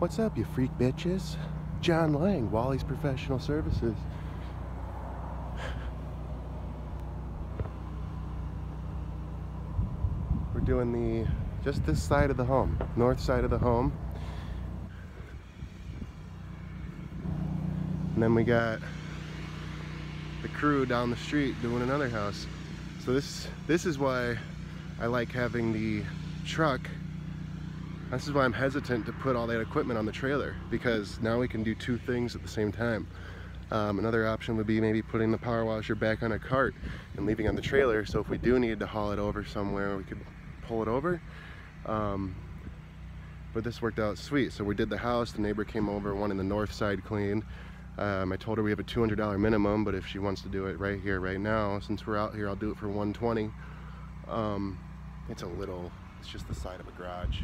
What's up, you freak bitches? John Lang, Wally's Professional Services. We're doing just this side of the home, north side of the home. And then we got the crew down the street doing another house. So this is why I like having the truck. This is why I'm hesitant to put all that equipment on the trailer, because now we can do two things at the same time. Another option would be maybe putting the power washer back on a cart and leaving on the trailer, so if we do need to haul it over somewhere, we could pull it over. But this worked out sweet. So we did the house, the neighbor came over, wanting the north side cleaned. I told her we have a $200 minimum, but if she wants to do it right here, right now, since we're out here, I'll do it for $120. It's just the side of a garage.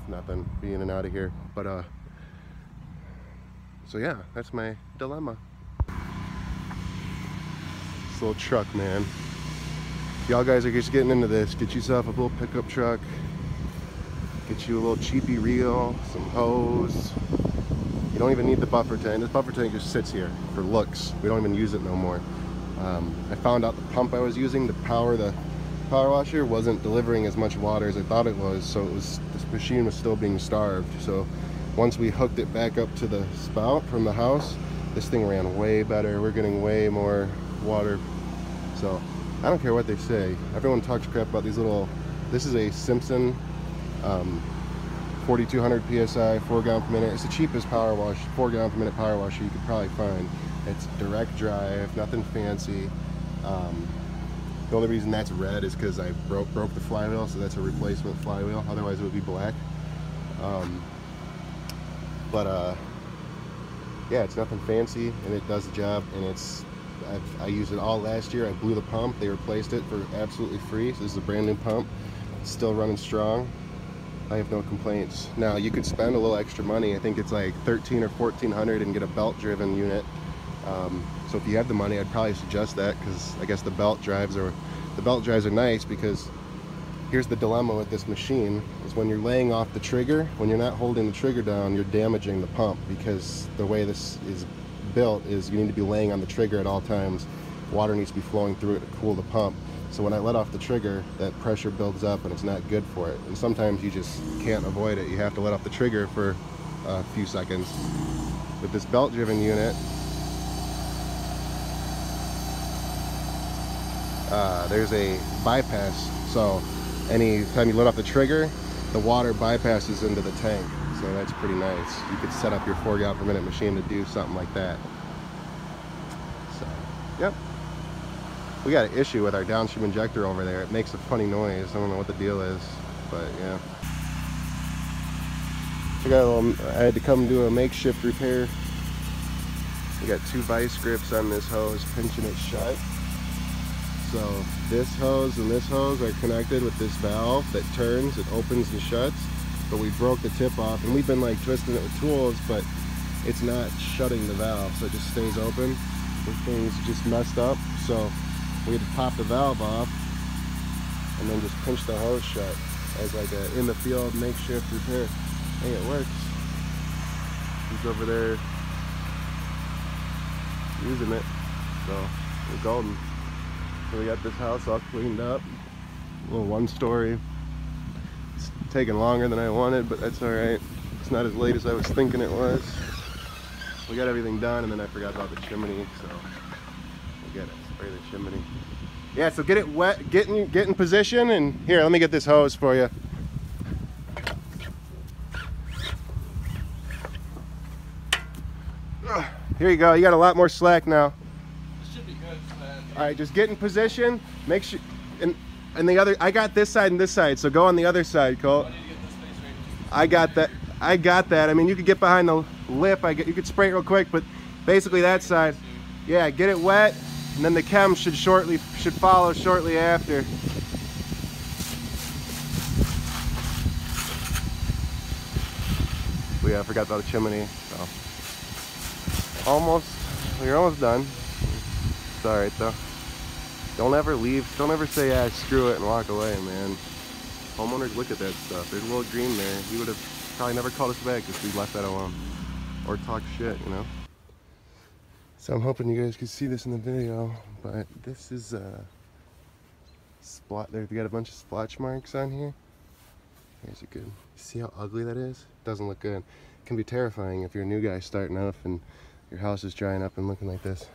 Nothing, be in and out of here, but so yeah, that's my dilemma. This little truck, man. Y'all guys are just getting into this. Get yourself a little pickup truck, get you a little cheapy reel, some hose. You don't even need the buffer tank. This buffer tank just sits here for looks. We don't even use it no more. I found out the pump I was using to power the power washer wasn't delivering as much water as I thought it was, so this machine was still being starved. So once we hooked it back up to the spout from the house, this thing ran way better. We're getting way more water. So I don't care what they say. Everyone talks crap about these little, this is a Simpson 4200 psi 4 gallon per minute. It's the cheapest power wash, 4 gallon per minute power washer you could probably find. It's direct drive, nothing fancy. The only reason that's red is because I broke the flywheel, so that's a replacement flywheel. Otherwise, it would be black. Yeah, it's nothing fancy, and it does the job. And I used it all last year. I blew the pump. They replaced it for absolutely free. So this is a brand new pump. It's still running strong. I have no complaints. Now you could spend a little extra money. I think it's like $1,300 or $1,400 and get a belt-driven unit. So if you have the money, I'd probably suggest that, because I guess the belt drives are nice, because here's the dilemma with this machine is when you're laying off the trigger, when you're not holding the trigger down, you're damaging the pump, because the way this is built is you need to be laying on the trigger at all times. Water needs to be flowing through it to cool the pump. So when I let off the trigger, that pressure builds up and it's not good for it. And sometimes you just can't avoid it. You have to let off the trigger for a few seconds. With this belt-driven unit, there's a bypass, so anytime you let off the trigger, the water bypasses into the tank, so that's pretty nice. You could set up your 4 gallon per minute machine to do something like that. So, yep. We got an issue with our downstream injector over there. It makes a funny noise. I don't know what the deal is, but yeah. I had to come do a makeshift repair. We got 2 vice grips on this hose pinching it shut. So this hose and this hose are connected with this valve that turns, it opens and shuts, but we broke the tip off, and we've been like twisting it with tools, but it's not shutting the valve, so it just stays open. This thing's just messed up, so we had to pop the valve off and then just pinch the hose shut as like a in the field makeshift repair. Hey, it works. He's over there using it, so we're golden. So we got this house all cleaned up, a little 1-story. It's taking longer than I wanted, but that's all right. It's not as late as I was thinking it was. We got everything done, and then I forgot about the chimney, so we got to spray the chimney. Yeah, so get it wet, get in position, and here, let me get this hose for you. Here you go. You got a lot more slack now. All right, just get in position. Make sure, and the other. I got this side and this side, so go on the other side, Colt. I got that. I got that. I mean, you could get behind the lip. You could spray it real quick, but basically that side. Yeah, get it wet, and then the chem should follow shortly after. I forgot about the chimney. So you're almost done. It's all right though. Don't ever leave. Don't ever say, "Yeah, screw it," and walk away, man. Homeowners look at that stuff. There's a little green there. He would have probably never called us back if we left that alone. Or talked shit, you know? So I'm hoping you guys can see this in the video, but this is spot there. We got a bunch of splotch marks on here. Here's a good. See how ugly that is? Doesn't look good. It can be terrifying if you're a new guy starting off and your house is drying up and looking like this.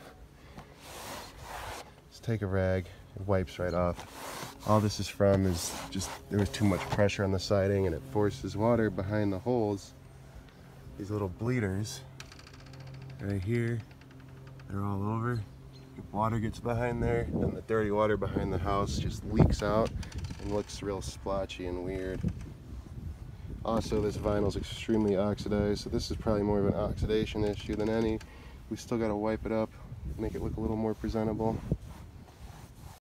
Just take a rag, it wipes right off. All this is from is just there was too much pressure on the siding and it forces water behind the holes. These little bleeders right here, they're all over. Water gets behind there, and the dirty water behind the house just leaks out and looks real splotchy and weird. Also, this vinyl is extremely oxidized, so this is probably more of an oxidation issue than any. We still got to wipe it up, make it look a little more presentable.